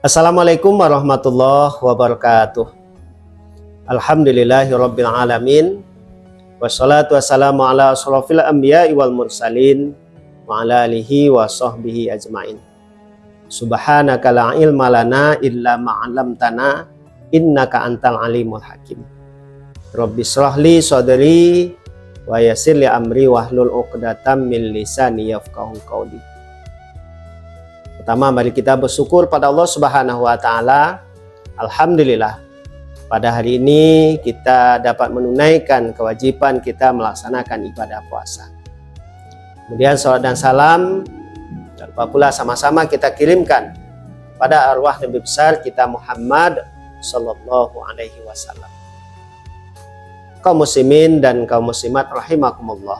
Assalamualaikum warahmatullahi wabarakatuh. Alhamdulillahirabbil alamin. Wassalatu wassalamu ala asrofil anbiya'i wal mursalin wa ala alihi wa sahbihi ajmain. Subhanaka la ilma lana illa ma 'allamtana innaka antal alimul hakim. Rabbi shrahli sadri wa yassir li amri wahlul 'uqdatam min lisani yafqahu qawli. Pertama, mari kita bersyukur pada Allah Subhanahu wa taala. Alhamdulillah, pada hari ini kita dapat menunaikan kewajiban kita melaksanakan ibadah puasa. Kemudian salat dan salam dan pula sama-sama kita kirimkan pada arwah Nabi besar kita Muhammad sallallahu alaihi wasallam. Kaum muslimin dan kaum muslimat rahimakumullah.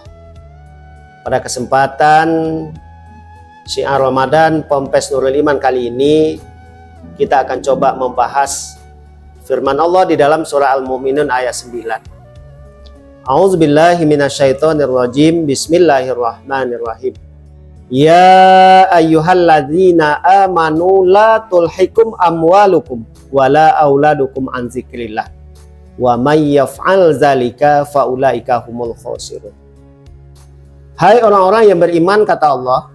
Pada kesempatan Syiar Ramadan Ponpes Nurul Iman kali ini kita akan coba membahas firman Allah di dalam surah Al-Mu'minun ayat 9. A'udzubillahi minasyaitonirrajim. Bismillahirrahmanirrahim. Ya ayyuhalladzina amanu la tulhikum amwalukum wala auladukum an zikrillah wa may yaf'al zalika faulaika humul khasirun. Hai orang-orang yang beriman, kata Allah,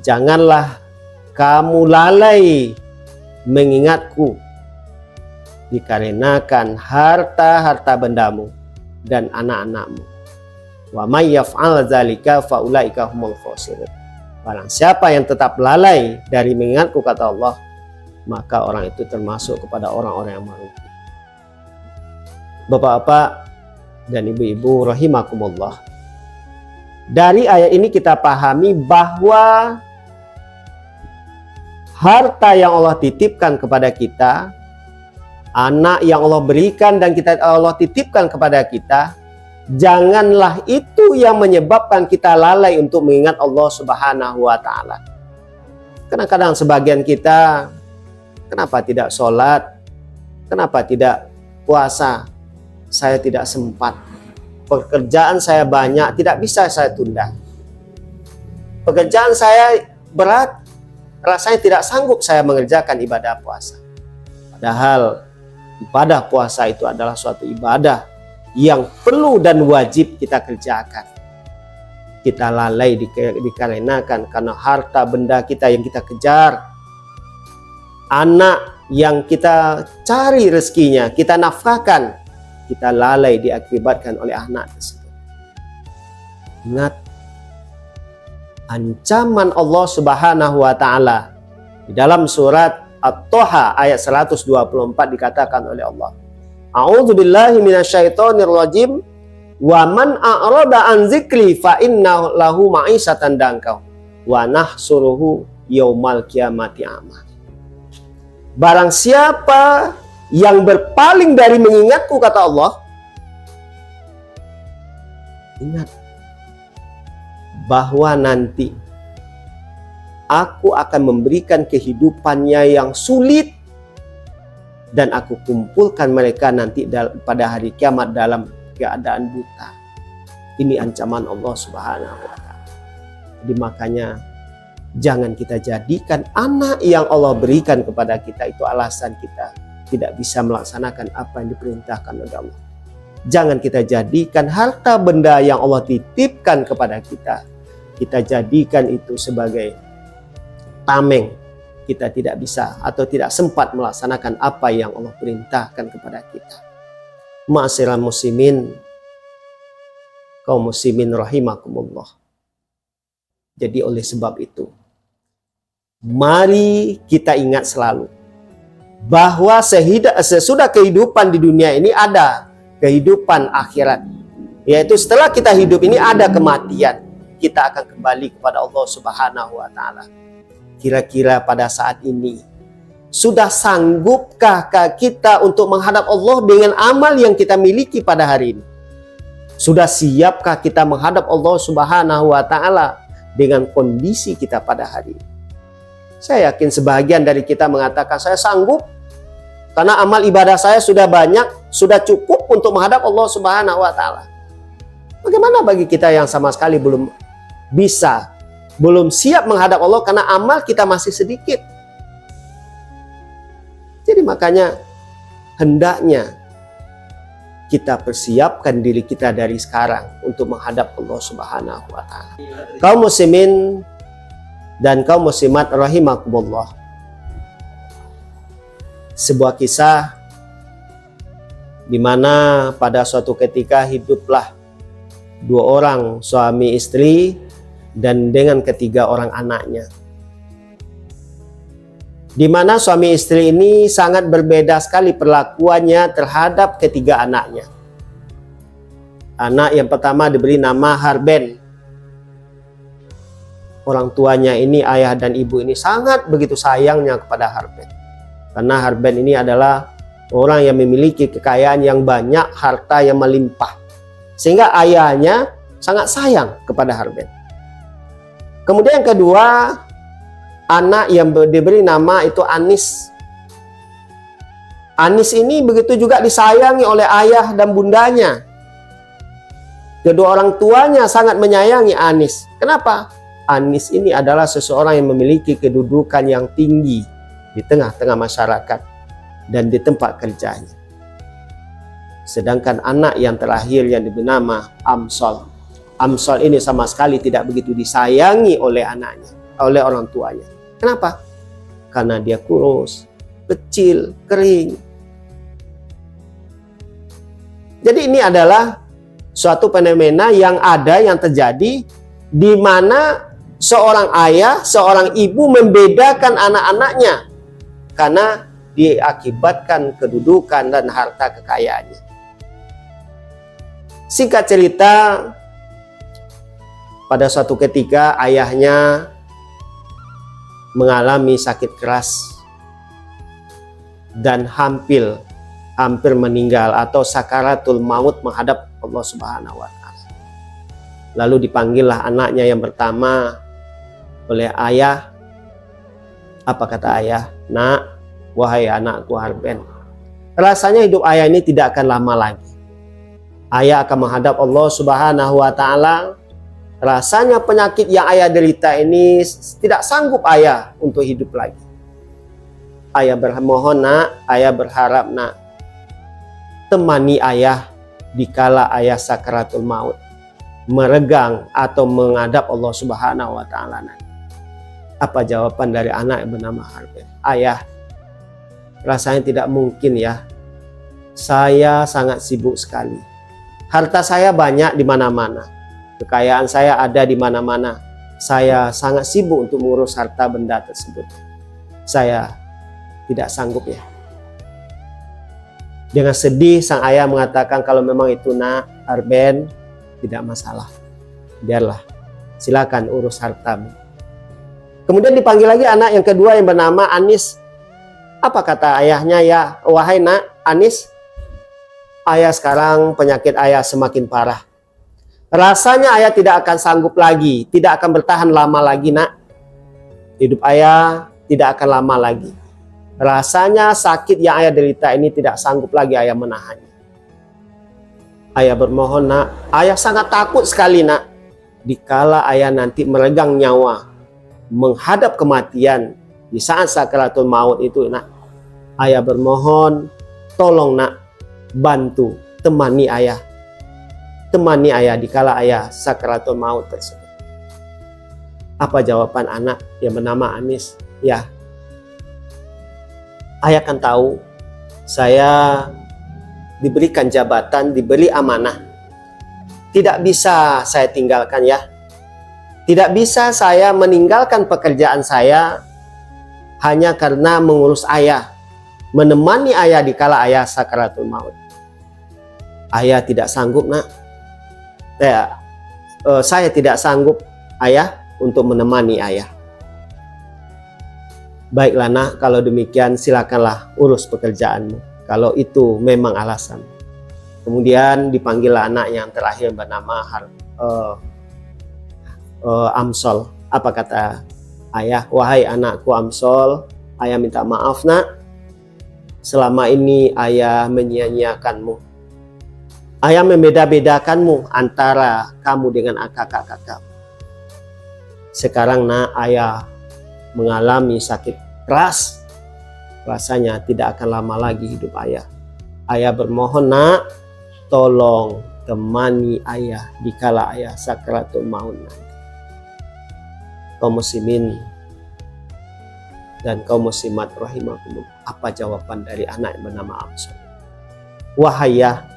janganlah kamu lalai mengingatku dikarenakan harta-harta bendamu dan anak-anakmu. Wa may yaf'al dzalika faulaika humul khasirun. Barang siapa yang tetap lalai dari mengingatku, kata Allah, maka orang itu termasuk kepada orang-orang yang merugi. Bapak-bapak dan ibu-ibu rahimakumullah. Dari ayat ini kita pahami bahwa harta yang Allah titipkan kepada kita, anak yang Allah berikan dan Allah titipkan kepada kita, janganlah itu yang menyebabkan kita lalai untuk mengingat Allah Subhanahu wa taala. Kadang-kadang sebagian kita, kenapa tidak sholat? Kenapa tidak puasa? Saya tidak sempat. Pekerjaan saya banyak, tidak bisa saya tunda. Pekerjaan saya berat, rasanya tidak sanggup saya mengerjakan ibadah puasa. Padahal ibadah puasa itu adalah suatu ibadah yang perlu dan wajib kita kerjakan. Kita lalai dikarenakan karena harta benda kita yang kita kejar, anak yang kita cari rezekinya, kita nafkahkan, kita lalai diakibatkan oleh anak tersebut. Ingat ancaman Allah Subhanahu wa taala di dalam surat At-Toha ayat 124 dikatakan oleh Allah, A'udzubillahi minasyaitonirrajim, wa man a'rada an dzikri fa inna lahu ma'isyatan dangkau wa nahsuruhu yaumal qiyamati a'ma. Barang siapa yang berpaling dari mengingatku, kata Allah, ingat bahwa nanti aku akan memberikan kehidupannya yang sulit dan aku kumpulkan mereka nanti pada hari kiamat dalam keadaan buta. Ini ancaman Allah Subhanahu wa taala. Jadi makanya jangan kita jadikan anak yang Allah berikan kepada kita itu alasan kita tidak bisa melaksanakan apa yang diperintahkan oleh Allah. Jangan kita jadikan harta benda yang Allah titipkan kepada kita jadikan itu sebagai tameng. Kita tidak bisa atau tidak sempat melaksanakan apa yang Allah perintahkan kepada kita. Ma'asyiral muslimin, kaum muslimin rahimakumullah. Jadi oleh sebab itu, mari kita ingat selalu bahwa sesudah kehidupan di dunia ini ada kehidupan akhirat. Yaitu setelah kita hidup ini ada kematian. Kita akan kembali kepada Allah Subhanahu wa taala. Kira-kira pada saat ini sudah sanggupkah kita untuk menghadap Allah dengan amal yang kita miliki pada hari ini? Sudah siapkah kita menghadap Allah Subhanahu wa taala dengan kondisi kita pada hari ini? Saya yakin sebagian dari kita mengatakan saya sanggup karena amal ibadah saya sudah banyak, sudah cukup untuk menghadap Allah Subhanahu wa taala. Bagaimana bagi kita yang sama sekali belum bisa, belum siap menghadap Allah karena amal kita masih sedikit? makanya hendaknya kita persiapkan diri kita dari sekarang untuk menghadap Allah Subhanahu wa Ta'ala. Kaum muslimin dan kaum muslimat rahimakumullah. Sebuah kisah di mana pada suatu ketika hiduplah dua orang suami istri dan dengan ketiga orang anaknya. Di mana suami istri ini sangat berbeda sekali perlakuannya terhadap ketiga anaknya. Anak yang pertama diberi nama Harben. Orang tuanya ini, ayah dan ibu ini sangat begitu sayangnya kepada Harben. Karena Harben ini adalah orang yang memiliki kekayaan yang banyak, harta yang melimpah. Sehingga ayahnya sangat sayang kepada Harben. Kemudian yang kedua, anak yang diberi nama itu Anis. Anis ini begitu juga disayangi oleh ayah dan bundanya. Kedua orang tuanya sangat menyayangi Anis. Kenapa? Anis ini adalah seseorang yang memiliki kedudukan yang tinggi di tengah-tengah masyarakat dan di tempat kerjanya. Sedangkan anak yang terakhir yang diberi nama Amsal. Amsal ini sama sekali tidak begitu disayangi oleh anaknya, oleh orang tuanya. Kenapa? Karena dia kurus, kecil, kering. Jadi ini adalah suatu fenomena yang ada, yang terjadi di mana seorang ayah, seorang ibu membedakan anak-anaknya karena diakibatkan kedudukan dan harta kekayaannya. Singkat cerita, pada suatu ketika ayahnya mengalami sakit keras dan hampir meninggal atau sakaratul maut menghadap Allah Subhanahu wa Ta'ala. Lalu dipanggillah anaknya yang pertama oleh ayah. Apa kata ayah? Nak, wahai anakku Harben, rasanya hidup ayah ini tidak akan lama lagi. Ayah akan menghadap Allah Subhanahu wa Ta'ala. Rasanya penyakit yang ayah derita ini tidak sanggup ayah untuk hidup lagi. Ayah bermohon nak, ayah berharap nak, temani ayah dikala ayah sakaratul maut, meregang atau menghadap Allah Subhanahu wa Ta'ala. Apa jawaban dari anak yang bernama Harben? Ayah, rasanya tidak mungkin ya. Saya sangat sibuk sekali. Harta saya banyak di mana-mana. Kekayaan saya ada di mana-mana. Saya sangat sibuk untuk mengurus harta benda tersebut. Saya tidak sanggup ya. Dengan sedih sang ayah mengatakan, kalau memang itu nak Harben, tidak masalah. Biarlah, silakan urus hartamu. Kemudian dipanggil lagi anak yang kedua yang bernama Anis. Apa kata ayahnya? Ya, wahai nak Anis, ayah sekarang penyakit ayah semakin parah. Rasanya ayah tidak akan sanggup lagi, tidak akan bertahan lama lagi nak. Hidup ayah tidak akan lama lagi. Rasanya sakit yang ayah derita ini tidak sanggup lagi ayah menahannya. Ayah bermohon nak, ayah sangat takut sekali nak. Dikala ayah nanti meregang nyawa, menghadap kematian di saat sakaratul maut itu nak. Ayah bermohon, tolong nak, bantu, temani ayah. Temani ayah dikala ayah sakaratul maut tersebut. Apa jawaban anak yang bernama Anis? Ya, ayah kan tahu saya diberikan jabatan, diberi amanah. Tidak bisa saya tinggalkan ya. Tidak bisa saya meninggalkan pekerjaan saya hanya karena mengurus ayah, menemani ayah dikala ayah sakaratul maut. Ayah tidak sanggup nak. Saya tidak sanggup ayah untuk menemani ayah. Baiklah nak, kalau demikian silakanlah urus pekerjaanmu, kalau itu memang alasan. Kemudian dipanggillah anak yang terakhir bernama Amsal. Apa kata ayah? Wahai anakku Amsal, ayah minta maaf nak, selama ini ayah menyia-nyiakanmu. Ayah membeda-bedakanmu antara kamu dengan kakak-kakak. Sekarang nak, ayah mengalami sakit keras. rasanya tidak akan lama lagi hidup ayah. Ayah bermohon, nak, tolong temani ayah dikala ayah sakaratul maut nanti. Kaum muslimin dan kaum muslimat rahimakumullah, apa jawaban dari anak yang bernama Amsal? Wahai ayah,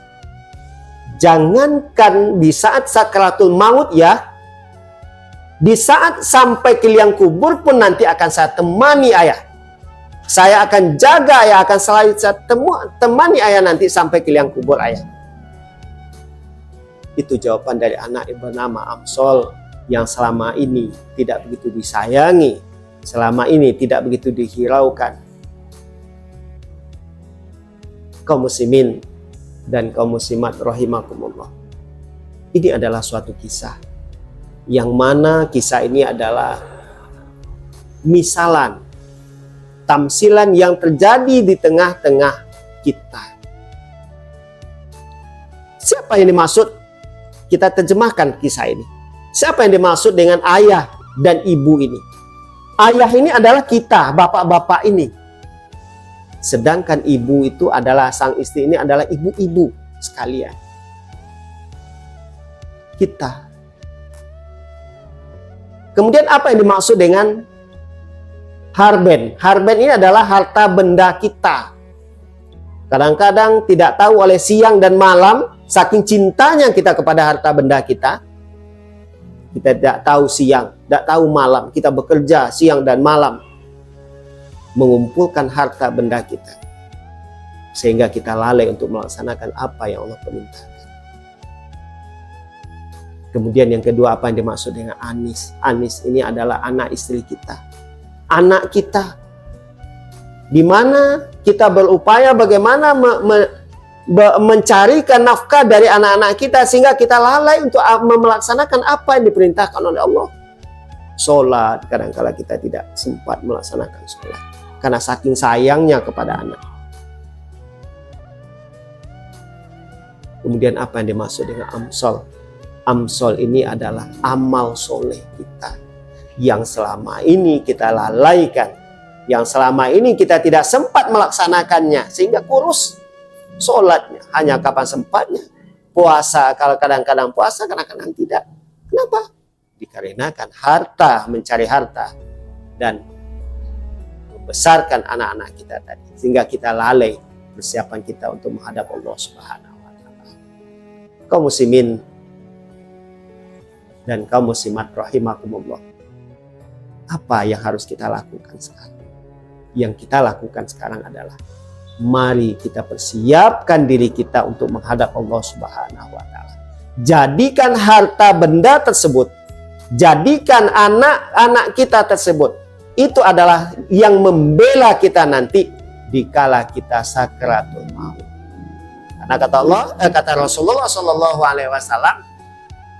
jangankan di saat sakaratul maut ya, di saat sampai ke liang kubur pun nanti akan saya temani ayah. Saya akan jaga ayah, akan selalu saya temani ayah nanti sampai ke liang kubur ayah. Itu jawaban dari anak yang bernama Amsal yang selama ini tidak begitu disayangi, selama ini tidak begitu dihiraukan. Kaum muslimin dan kaum muslimat rahimakumullah. Ini adalah suatu kisah yang mana kisah ini adalah misalan, tamsilan yang terjadi di tengah-tengah kita. Siapa yang dimaksud? Kita terjemahkan kisah ini. Siapa yang dimaksud dengan ayah dan ibu ini? Ayah ini adalah kita, bapak-bapak ini. Sedangkan ibu itu adalah, sang istri ini adalah ibu-ibu sekalian. Kita. Kemudian apa yang dimaksud dengan harben? Harben ini adalah harta benda kita. Kadang-kadang tidak tahu oleh siang dan malam, saking cintanya kita kepada harta benda kita. Kita tidak tahu siang, tidak tahu malam. Kita bekerja siang dan malam mengumpulkan harta benda kita, sehingga kita lalai untuk melaksanakan apa yang Allah perintahkan. Kemudian yang kedua, apa yang dimaksud dengan anis? Anis ini adalah anak istri kita, anak kita, di mana kita berupaya bagaimana mencarikan nafkah dari anak-anak kita, sehingga kita lalai untuk melaksanakan apa yang diperintahkan oleh Allah. Sholat, kadang-kala kita tidak sempat melaksanakan sholat karena saking sayangnya kepada anak. Kemudian apa yang dimaksud dengan Amsal? Amsal ini adalah amal soleh kita yang selama ini kita lalaikan, yang selama ini kita tidak sempat melaksanakannya, sehingga kurus sholatnya hanya kapan sempatnya. Puasa, kalau kadang-kadang puasa, kadang-kadang tidak. Kenapa? Dikarenakan harta, mencari harta, dan membesarkan anak-anak kita tadi, sehingga kita lalai persiapan kita untuk menghadap Allah Subhanahu wa Ta'ala. Kaum muslimin dan kaum muslimat rahimakumullah, apa yang harus kita lakukan sekarang? Yang kita lakukan sekarang adalah mari kita persiapkan diri kita untuk menghadap Allah Subhanahu wa Ta'ala. Jadikan harta benda tersebut, jadikan anak-anak kita tersebut, itu adalah yang membela kita nanti dikala kita sakaratul maut. Karena kata Rasulullah Shallallahu Alaihi Wasallam,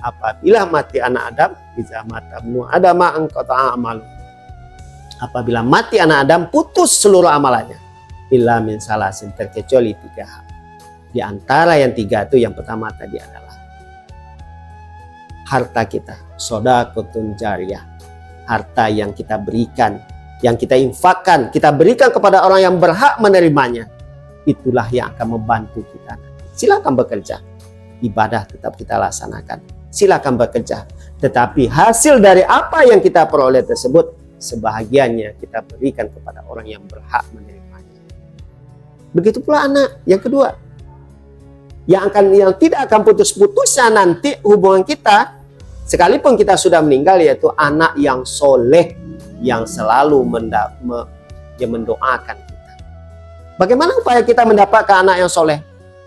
apabila mati anak Adam, bisa mata ibnu Adam anqata amalu. Apabila mati anak Adam, putus seluruh amalannya. Illa min salasin, terkecuali 3 hal. Di antara yang 3 itu, yang pertama tadi adalah harta kita, shadaqatun jariyah, harta yang kita berikan, yang kita infakkan, kita berikan kepada orang yang berhak menerimanya. Itulah yang akan membantu kita. Silakan bekerja, ibadah tetap kita laksanakan. Silakan bekerja, tetapi hasil dari apa yang kita peroleh tersebut, sebahagiannya kita berikan kepada orang yang berhak menerimanya. Begitu pula anak yang kedua, yang tidak akan putus-putusnya nanti hubungan kita, sekalipun kita sudah meninggal, yaitu anak yang soleh, yang selalu mendoakan kita. Bagaimana upaya kita mendapatkan anak yang soleh?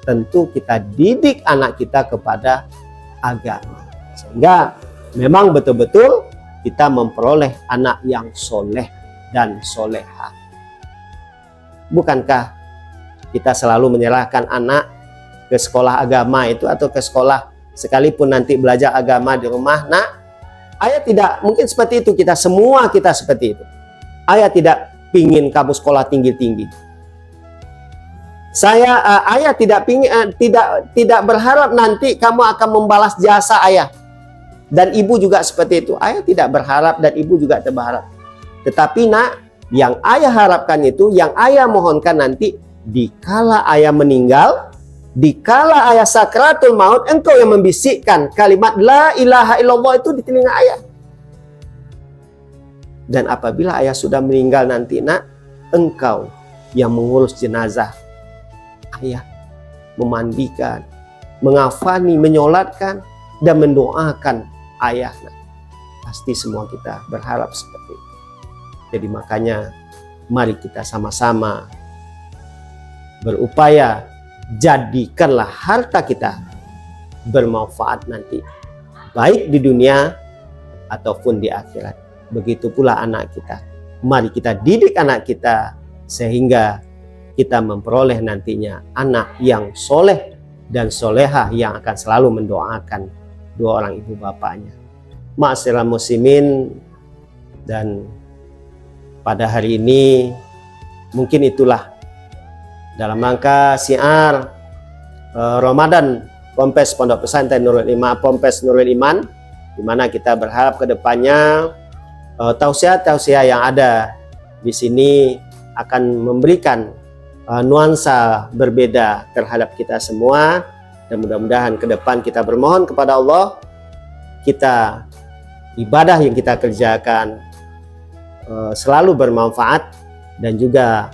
Tentu kita didik anak kita kepada agama, sehingga memang betul-betul kita memperoleh anak yang soleh dan soleha. Bukankah kita selalu menyerahkan anak ke sekolah agama itu, atau ke sekolah sekalipun nanti belajar agama di rumah? Nah, ayah tidak mungkin seperti itu, kita semua kita seperti itu. Ayah tidak pingin kamu sekolah tinggi-tinggi. Ayah tidak berharap nanti kamu akan membalas jasa ayah. Dan ibu juga seperti itu. Ayah tidak berharap dan ibu juga tidak berharap. Tetapi nak, Yang ayah harapkan itu, yang ayah mohonkan nanti dikala ayah meninggal, dikala ayah sakratul maut, engkau yang membisikkan kalimat la ilaha illallah itu di telinga ayah. Dan apabila ayah sudah meninggal nanti, nak, engkau yang mengurus jenazah ayah, memandikan, mengafani, menyolatkan, dan mendoakan ayah. Nah, pasti semua kita berharap seperti itu. Jadi makanya mari kita sama-sama berupaya jadikanlah harta kita bermanfaat nanti, baik di dunia ataupun di akhirat. Begitu pula anak kita. Mari kita didik anak kita sehingga kita memperoleh nantinya anak yang soleh dan solehah yang akan selalu mendoakan dua orang ibu bapaknya. Ma'asyiral muslimin, dan pada hari ini mungkin itulah dalam rangka syiar Ramadan Ponpes Pondok Pesantren Nurul Iman, Ponpes Nurul Iman, di mana kita berharap ke depannya tausiah-tausiah yang ada di sini akan memberikan nuansa berbeda terhadap kita semua, dan mudah-mudahan ke depan kita bermohon kepada Allah, kita ibadah yang kita kerjakan selalu bermanfaat, dan juga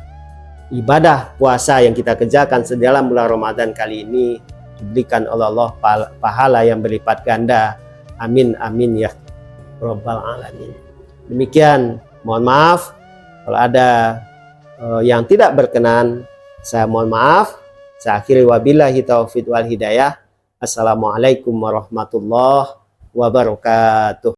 ibadah puasa yang kita kerjakan sedalam bulan Ramadan kali ini diberikan oleh Allah pahala yang berlipat ganda. Amin amin ya Rabbal alamin. Demikian, mohon maaf kalau ada yang tidak berkenan, saya mohon maaf. Saya akhiri, wabillahi taufiq wal hidayah. Assalamualaikum warahmatullahi wabarakatuh.